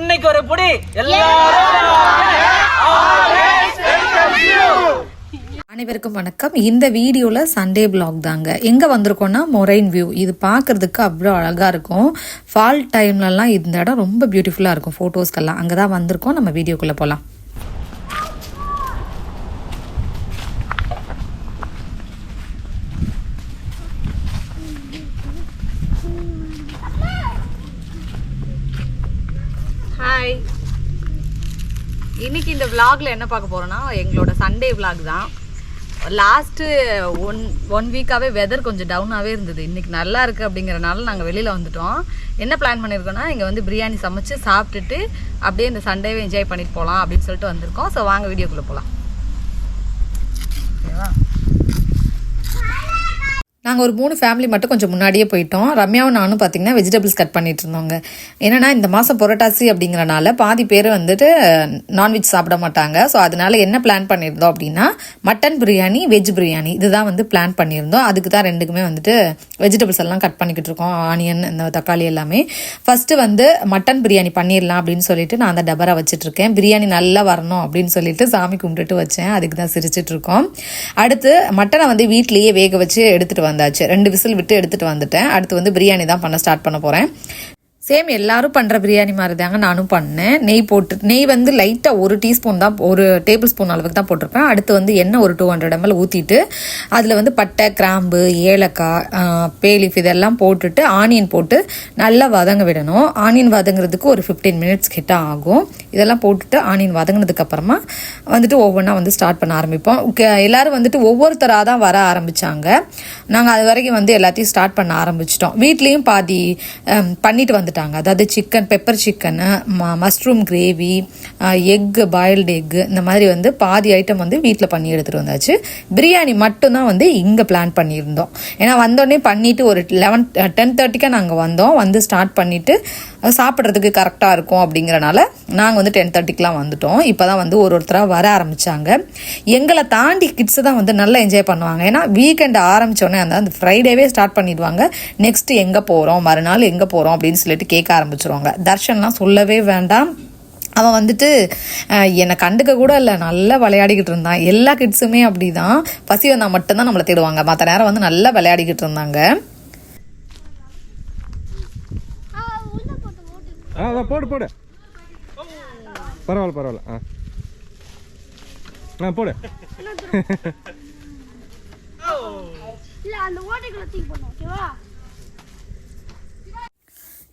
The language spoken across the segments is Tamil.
இன்னைக்கு ஒரு புடி அனைவருக்கும் வணக்கம். இந்த வீடியோவில் சண்டே vlog தாங்க. எங்கே வந்திருக்கோன்னா மொரைன் வியூ. இது பார்க்குறதுக்கு அவ்வளோ அழகாக இருக்கும். ஃபால் டைம்லலாம் இந்த இடம் ரொம்ப பியூட்டிஃபுல்லாக இருக்கும் ஃபோட்டோஸ்க்கெல்லாம். அங்கே தான் வந்திருக்கோம். நம்ம வீடியோக்குள்ளே போகலாம். ஹாய், இன்னைக்கு இந்த vlogல என்ன பார்க்க போகிறோன்னா எங்களோட சண்டே vlog தான். லாஸ்ட்டு ஒன் வீக்காகவே வெதர் கொஞ்சம் டவுனாகவே இருந்தது. இன்றைக்கி நல்லா இருக்குது அப்படிங்கிறனால நாங்கள் வெளியில் வந்துட்டோம். என்ன பிளான் பண்ணியிருக்கோன்னா இங்கே வந்து பிரியாணி சமைச்சு சாப்பிட்டுட்டு அப்படியே இந்த சண்டேவை என்ஜாய் பண்ணிட்டு போகலாம் அப்படின்னு சொல்லிட்டு வந்திருக்கோம். ஸோ வாங்க வீடியோக்குள்ளே போகலாம். ஓகேவா? நாங்கள் ஒரு 3 ஃபேமிலி மட்டும் கொஞ்சம் முன்னாடியே போயிட்டோம். ரம்யாவும் நானும் பார்த்திங்கன்னா வெஜிடபிள்ஸ் கட் பண்ணிட்டு இருந்தோங்க. என்னென்னா இந்த மாதம் புரட்டாசி அப்படிங்கிறனால பாதி பேர் வந்துட்டு நான்வெஜ் சாப்பிட மாட்டாங்க. ஸோ அதனால என்ன பிளான் பண்ணியிருந்தோம் அப்படின்னா மட்டன் பிரியாணி, வெஜ் பிரியாணி இதுதான் வந்து பிளான் பண்ணியிருந்தோம். அதுக்கு தான் ரெண்டுக்குமே வந்துட்டு வெஜிடபிள்ஸ் எல்லாம் கட் பண்ணிக்கிட்டு இருக்கோம். ஆனியன், இந்த தக்காளி எல்லாமே. ஃபஸ்ட்டு வந்து மட்டன் பிரியாணி பண்ணிடலாம் அப்படின்னு சொல்லிட்டு நான் அந்த டபரா வச்சுட்ருக்கேன். பிரியாணி நல்லா வரணும் அப்படின்னு சொல்லிட்டு சாமி கும்பிட்டுட்டு வச்சேன். அதுக்கு தான் சிரிச்சிட்டு இருக்கோம். அடுத்து மட்டனை வந்து வீட்லேயே வேக வச்சு எடுத்துகிட்டு வந்தாச்சு. 2 விசில் விட்டு எடுத்துட்டு வந்துட்டேன். அடுத்து வந்து பிரியாணி தான் பண்ண ஸ்டார்ட் பண்ண போறேன். சேம் எல்லாரும் பண்ணுற பிரியாணி மாதிரி தாங்க நானும் பண்ணேன். நெய் வந்து லைட்டாக 1 டீஸ்பூன் தான், 1 டேபிள் ஸ்பூன் அளவுக்கு தான் போட்டிருப்பேன். அடுத்து வந்து எண்ணெய் ஒரு 200 ml ஊற்றிட்டு அதில் வந்து பட்டை, கிராம்பு, ஏலக்காய், பேலீஃப் இதெல்லாம் போட்டுட்டு ஆனியன் போட்டு நல்லா வதங்க விடணும். ஆனியன் வதங்குறதுக்கு ஒரு 15 மினிட்ஸ் கிட்ட ஆகும். இதெல்லாம் போட்டுட்டு ஆனியன் வதங்கினதுக்கு அப்புறமா வந்துட்டு ஒவ்வொன்றா வந்து ஸ்டார்ட் பண்ண ஆரம்பிப்போம். எல்லாரும் வந்துட்டு ஒவ்வொருத்தராக தான் வர ஆரம்பித்தாங்க. நாங்கள் அது வரைக்கும் வந்து எல்லாத்தையும் ஸ்டார்ட் பண்ண ஆரம்பிச்சிட்டோம். வீட்லேயும் பாதி பண்ணிட்டு வந்துட்டோம். அதாவது chicken, pepper chicken, mushroom gravy, egg, boiled egg, இந்த மாதிரி வந்து பாதி ஐட்டம் வந்து வீட்டில் பண்ணி எடுத்துகிட்டு வந்தாச்சு. பிரியாணி மட்டும்தான் வந்து இங்கே பிளான் பண்ணியிருந்தோம். ஏன்னா வந்தோடனே பண்ணிவிட்டு ஒரு 10:30க்கே நாங்கள் வந்தோம். வந்து ஸ்டார்ட் பண்ணிவிட்டு சாப்பிட்றதுக்கு கரெக்டாக இருக்கும் அப்படிங்கிறனால நாங்கள் வந்து 10:30க்கெலாம் வந்துட்டோம். இப்போ தான் வந்து ஒருத்தராக வர ஆரம்பித்தாங்க. எங்களை தாண்டி கிட்ஸு தான் வந்து நல்லா என்ஜாய் பண்ணுவாங்க. ஏன்னா வீக்கெண்ட் ஆரம்பித்தோடனே அந்த ஃப்ரைடேவே ஸ்டார்ட் பண்ணிடுவாங்க. நெக்ஸ்ட்டு எங்கே போகிறோம், மறுநாள் எங்கே போகிறோம் அப்படின்னு சொல்லிட்டு கேட்க ஆரம்பிச்சிருவாங்க. தர்ஷன்லாம் சொல்லவே வேண்டாம். அவன் வந்துட்டு என்னை கண்டுக்க கூட இல்லை, நல்லா விளையாடிக்கிட்டு இருந்தான். எல்லா கிட்ஸுமே அப்படி தான். பசி வந்தால் மட்டும்தான் நம்மளை தேடுவாங்க. மற்ற நேரம் வந்து நல்லா விளையாடிக்கிட்டு இருந்தாங்க. போடு போடு, பரவாயில்ல. போடு.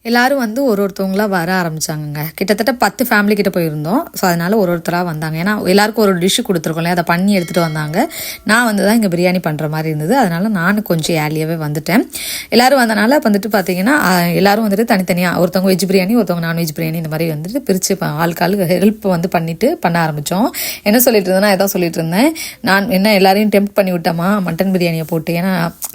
எல்லாரும் வந்து ஒருத்தவங்களாக வர ஆரம்பித்தாங்கங்க. கிட்டத்தட்ட 10 ஃபேமிலி கிட்ட போயிருந்தோம். ஸோ அதனால் ஒருத்தராக வந்தாங்க. ஏன்னா எல்லாருக்கும் ஒரு டிஷ்ஷு கொடுத்துருக்கோம்ல, அதை பண்ணி எடுத்துகிட்டு வந்தாங்க. நான் வந்து தான் இங்கே பிரியாணி பண்ணுற மாதிரி இருந்தது. அதனால் நானும் கொஞ்சம் ஏர்லியாகவே வந்துட்டேன். எல்லோரும் வந்தனால வந்துட்டு பார்த்தீங்கன்னா எல்லோரும் வந்துட்டு தனித்தனியாக, ஒருத்தவங்க வெஜ் பிரியாணி, ஒருத்தவங்க நான்வெஜ் பிரியாணி, இந்த மாதிரி வந்துட்டு பிரித்து ஆளுக்கு ஹெல்ப் வந்து பண்ணிவிட்டு பண்ண ஆரம்பித்தோம். என்ன சொல்லிட்டு இருந்தேன்னா எதாவது சொல்லிட்டு இருந்தேன். நான் என்ன எல்லாரையும் டெம்ப்ட் பண்ணி விட்டோமா மட்டன் பிரியாணியை போட்டு. ஏன்னா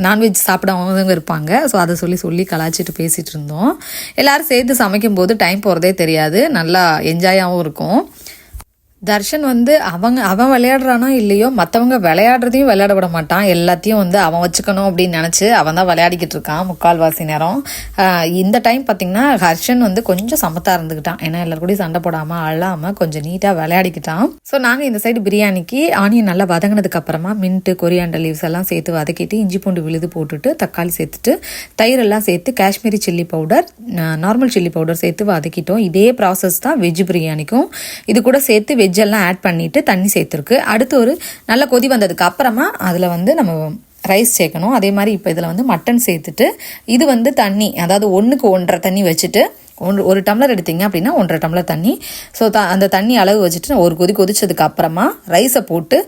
நான்வெஜ் சாப்பிடாதவங்க இருப்பாங்க. ஸோ அதை சொல்லி கலாச்சிட்டு பேசிகிட்டு இருந்தோம். எல்லாரும் சேர்த்து சமைக்கும் போது டைம் போகிறதே தெரியாது. நல்லா என்ஜாயாகவும் இருக்கும். தர்ஷன் வந்து அவன் விளையாடுறானோ இல்லையோ, மற்றவங்க விளையாடுறதையும் விளையாட விட மாட்டான். எல்லாத்தையும் வந்து அவன் வச்சுக்கணும் அப்படின்னு நினச்சி அவன் தான் விளையாடிக்கிட்டு இருக்கான் முக்கால்வாசி நேரம். இந்த டைம் பார்த்திங்கன்னா ஹர்ஷன் வந்து கொஞ்சம் சமத்தாக இருந்துக்கிட்டான். ஏன்னா எல்லாருக்கூடையும் சண்டை போடாமல் அழாமல் கொஞ்சம் நீட்டாக விளையாடிக்கிட்டான். ஸோ நாங்கள் இந்த சைடு பிரியாணிக்கு ஆனியன் நல்லா வதங்கினதுக்கு அப்புறமா மின்ட்டு, கொரியாண்டர் லீவ்ஸ் எல்லாம் சேர்த்து வதக்கிட்டு இஞ்சி பூண்டு விழுது போட்டுட்டு தக்காளி சேர்த்துட்டு தயிரெல்லாம் சேர்த்து Kashmiri chilli powder, normal chilli powder சேர்த்து வதக்கிட்டோம். இதே ப்ராசஸ் தான் வெஜ் பிரியாணிக்கும். இது கூட சேர்த்து வெஜ் எல்லாம் ஆட் பண்ணிட்டு தண்ணி சேர்த்துருக்கு. அடுத்து ஒரு நல்ல கொதி வந்ததுக்கு அப்புறமா அதில் வந்து நம்ம ரைஸ் சேர்க்கணும். அதே மாதிரி இப்போ இதில் வந்து மட்டன் சேர்த்துட்டு இது வந்து தண்ணி, அதாவது 1க்கு 1.5 தண்ணி வச்சுட்டு, ஒரு டம்ளர் எடுத்தீங்க அப்படின்னா 1.5 டம்ளர் தண்ணி. ஸோ அந்த தண்ணி அளவு வச்சுட்டு ஒரு கொதிச்சதுக்கு அப்புறமா ரைஸை போட்டு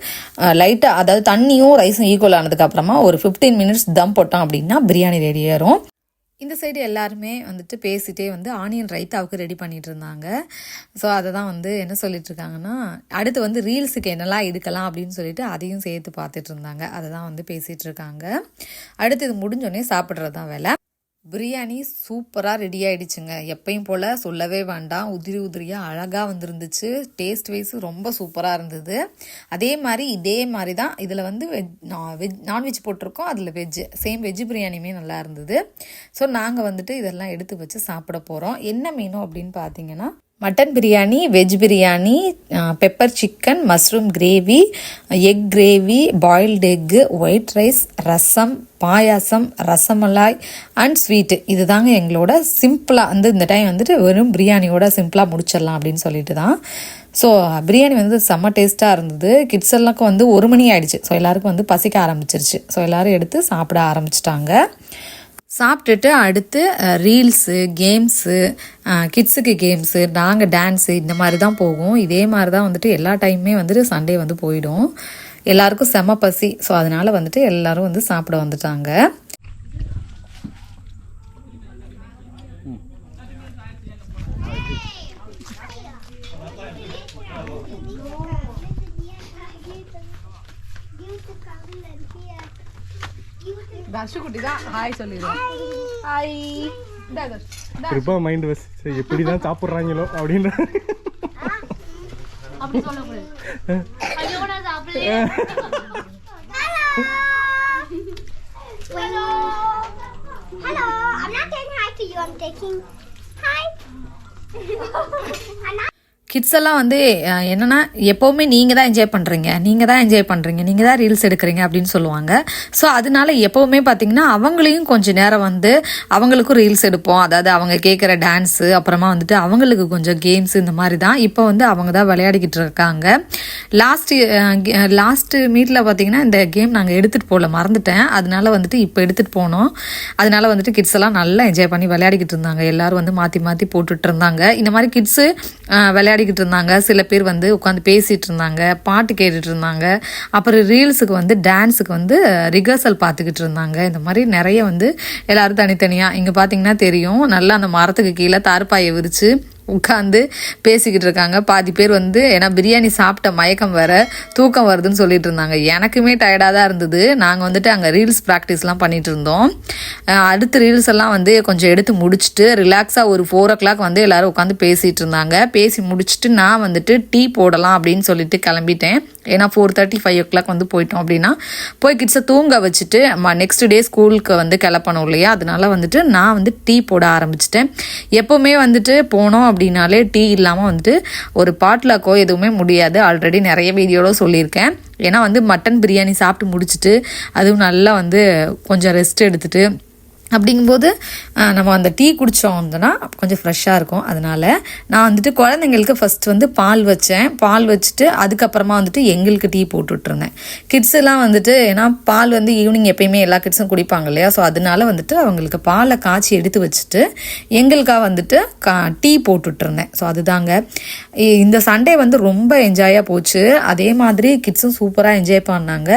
லைட்டாக, அதாவது தண்ணியும் ரைஸும் ஈக்குவல் ஆனதுக்கு அப்புறமா ஒரு 15 மினிட்ஸ் தம் போட்டோம் அப்படின்னா பிரியாணி ரெடி ஆயிரும். இந்த சைடு எல்லாருமே வந்துட்டு பேசிகிட்டே வந்து ஆனியன் ரைத்தாவுக்கு ரெடி பண்ணிட்டு இருந்தாங்க. ஸோ அதை தான் வந்து என்ன சொல்லிட்டு இருக்காங்கன்னா, அடுத்து வந்து ரீல்ஸுக்கு என்னெல்லாம் எடுக்கலாம் அப்படின்னு சொல்லிட்டு அதையும் சேர்த்து பார்த்துட்டு இருந்தாங்க. அதை தான் வந்து பேசிகிட்டு இருக்காங்க. அடுத்து இது முடிஞ்சோடனே சாப்பிட்றது தான் வேலை. பிரியாணி சூப்பராக ரெடி ஆகிடுச்சுங்க. எப்பயும் போல் சொல்லவே வேண்டாம், உதிரியாக அழகாக வந்துருந்துச்சு. டேஸ்ட் வைஸ் ரொம்ப சூப்பராக இருந்தது. இதே மாதிரி தான் இதில் வந்து நான்வெஜ் போட்டிருக்கோம், அதில் சேம் வெஜ் பிரியாணியுமே நல்லா இருந்தது. ஸோ நாங்கள் வந்துட்டு இதெல்லாம் எடுத்து வச்சு சாப்பிட போகிறோம். என்ன மீனும் அப்படின்னு பார்த்தீங்கன்னா mutton biryani, veg biryani, pepper chicken, mushroom gravy, egg gravy, boiled egg, white rice, rasam, payasam, rasmalai and sweet. இது தாங்க எங்களோட சிம்பிளாக வந்து இந்த டைம் வந்துட்டு வெறும் பிரியாணியோட சிம்பிளாக முடிச்சிடலாம் அப்படின்னு சொல்லிட்டு தான். ஸோ பிரியாணி வந்து செம்ம டேஸ்ட்டாக இருந்தது. கிட்ஸ் எல்லாம் வந்து 1 மணி ஆயிடுச்சு. ஸோ எல்லாருக்கும் வந்து பசிக்க ஆரம்பிச்சிருச்சு. ஸோ எல்லோரும் எடுத்து சாப்பிட ஆரம்பிச்சிட்டாங்க. சாப்பிட்டுட்டு அடுத்து ரீல்ஸு, கேம்ஸு, கிட்ஸுக்கு கேம்ஸு, நாங்கள் டான்ஸு இந்த மாதிரி தான் போகும். இதே மாதிரி தான் வந்துட்டு எல்லா டைமுமே வந்துட்டு சண்டே வந்து போயிடும். எல்லாருக்கும் செம பசி. ஸோ அதனால் வந்துட்டு எல்லோரும் வந்து சாப்பிட வந்துட்டாங்க. தர்ஷு குட்டி தான் ஹாய் சொல்லிடுவோம். ஹாய். கிருபா மைண்ட் வாஸ் எப்படி தான் சாப்பிட்றாங்களோ அப்படின்னு அப்படி சொல்லக்கூடாது. ஐயோ நான் சாப்பிடல. Hello. Hello. I'm not saying hi to you. I'm taking hi. Kids எல்லாம் வந்து என்னென்னா எப்போவுமே நீங்கள் தான் என்ஜாய் பண்ணுறீங்க, நீங்கள் தான் ரீல்ஸ் எடுக்கிறீங்க அப்படின்னு சொல்லுவாங்க. ஸோ அதனால எப்போவுமே பார்த்திங்கன்னா அவங்களையும் கொஞ்சம் நேரம் வந்து அவங்களுக்கும் ரீல்ஸ் எடுப்போம். அதாவது அவங்க கேட்குற டான்ஸு, அப்புறமா அவங்களுக்கு கொஞ்சம் கேம்ஸ், இந்த மாதிரி தான் இப்போ அவங்க தான் விளையாடிக்கிட்டு இருக்காங்க. லாஸ்ட்டு மீட்டில் பார்த்திங்கன்னா இந்த கேம் நாங்கள் எடுத்துகிட்டு போகல, மறந்துட்டேன். அதனால இப்போ எடுத்துகிட்டு போனோம். அதனால கிட்ஸ் எல்லாம் நல்லா என்ஜாய் பண்ணி விளையாடிக்கிட்டு இருந்தாங்க. எல்லோரும் மாற்றி மாற்றி போட்டுட்டு இருந்தாங்க. இந்த மாதிரி கிட்ஸு விளையாடிக்கிட்டு இருந்தாங்க. சில பேர் உட்காந்து பேசிகிட்டு இருந்தாங்க, பாட்டு கேட்டுட்டு இருந்தாங்க. அப்புறம் ரீல்ஸுக்கு டான்ஸுக்கு ரிஹர்சல் பார்த்துக்கிட்டு இருந்தாங்க. இந்த மாதிரி நிறைய எல்லோரும் தனித்தனியாக இங்கே பார்த்தீங்கன்னா தெரியும், நல்லா அந்த மரத்துக்கு கீழே தார்பாயை விரித்து உட்காந்து பேசிக்கிட்டு இருக்காங்க. பாதி பேர் ஏன்னா பிரியாணி சாப்பிட்ட மயக்கம் வேற, தூக்கம் வருதுன்னு சொல்லிட்டு இருந்தாங்க. எனக்குமே டயர்டாக தான் இருந்தது. நாங்கள் அங்கே ரீல்ஸ் ப்ராக்டிஸ்லாம் பண்ணிட்டு இருந்தோம். அடுத்து ரீல்ஸ் எல்லாம் கொஞ்சம் எடுத்து முடிச்சுட்டு ரிலாக்ஸாக ஒரு 4 o'clock எல்லோரும் உட்காந்து பேசிகிட்டு இருந்தாங்க. பேசி முடிச்சுட்டு நான் டீ போடலாம் அப்படின்னு சொல்லிட்டு கிளம்பிட்டேன். ஏன்னா 4:30 5 o'clock போயிட்டோம் அப்படின்னா போய் கிட்ஸை தூங்க வச்சுட்டு நெக்ஸ்ட் டே ஸ்கூலுக்கு கிளப்பணும் இல்லையா. அதனால நான் டீ போட ஆரம்பிச்சிட்டேன். எப்போவுமே போனோம் அப்படின்னாலே டீ இல்லாமல் ஒரு பாட்லாக்கோ எதுவுமே முடியாது. ஆல்ரெடி நிறைய வீடியோவில் சொல்லியிருக்கேன். ஏன்னா மட்டன் பிரியாணி சாப்பிட்டு முடிச்சுட்டு அதுவும் நல்லா கொஞ்சம் ரெஸ்ட் எடுத்துட்டு அப்படிங்கும்போது நம்ம அந்த டீ குடித்தோம்னா கொஞ்சம் ஃப்ரெஷ்ஷாக இருக்கும். அதனால் நான் குழந்தைங்களுக்கு ஃபஸ்ட் பால் வச்சேன். பால் வச்சுட்டு அதுக்கப்புறமா எங்களுக்கு டீ போட்டுட்ருந்தேன். கிட்ஸ் எல்லாம் ஏன்னா பால் ஈவினிங் எப்பயுமே எல்லா கிட்ஸும் குடிப்பாங்க இல்லையா. ஸோ அதனால அவங்களுக்கு பாலை காய்ச்சி எடுத்து வச்சுட்டு எங்களுக்காக டீ போட்டுட்ருந்தேன். ஸோ அதுதாங்க இந்த சண்டே ரொம்ப என்ஜாயாக போச்சு. அதே மாதிரி கிட்ஸும் சூப்பராக என்ஜாய் பண்ணாங்க.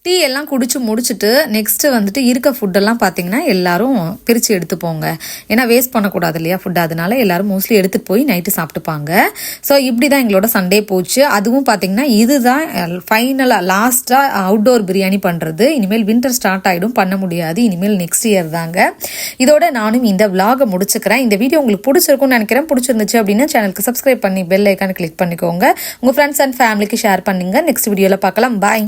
டீ எல்லாம் குடிச்சு முடிச்சுட்டு நெக்ஸ்ட்டு இருக்க ஃபுட்டெல்லாம் பார்த்தீங்கன்னா எல்லாரும் பிரித்து எடுத்துப்போங்க. ஏன்னா வேஸ்ட் பண்ணக்கூடாது இல்லையா ஃபுட். அதனால எல்லாரும் மோஸ்ட்லி எடுத்துகிட்டு போய் நைட்டு சாப்பிட்டுப்பாங்க. ஸோ இப்படி தான் எங்களோட சண்டே போச்சு. அதுவும் பார்த்தீங்கன்னா இதுதான் ஃபைனலாக லாஸ்ட்டாக அவுட்டோர் பிரியாணி பண்ணுறது. இனிமேல் வின்டர் ஸ்டார்ட் ஆகிடும், பண்ண முடியாது. இனிமேல் நெக்ஸ்ட் இயர் தாங்க. இதோட நானும் இந்த விலாகை முடிச்சுக்கிறேன். இந்த வீடியோ உங்களுக்கு பிடிச்சிருக்கும்னு நினைக்கிறேன். பிடிச்சிருந்துச்சு அப்படின்னா சேனலுக்கு சப்ஸ்கிரைப் பண்ணி பெல் ஐக்கானை கிளிக் பண்ணிக்கோங்க. உங்கள் ஃப்ரெண்ட்ஸ் அண்ட் ஃபேமிலிக்கு ஷேர் பண்ணுங்க. நெக்ஸ்ட் வீடியோவில் பார்க்கலாம். பாய்.